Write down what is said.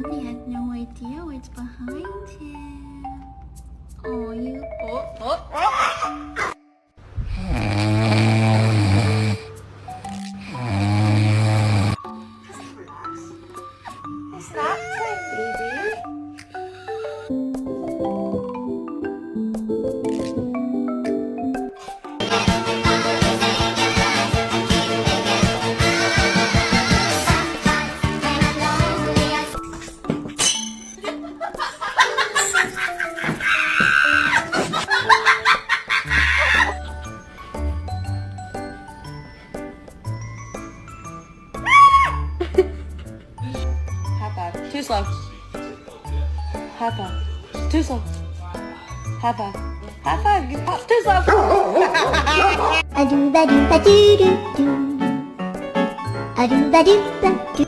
He has no idea what's behind him. Oh, you. Oh. It's not time, baby. High five. Too slow. High five. Too slow. High five. High five. You pop too slow. A do ba do ba do do do. A do ba do ba do.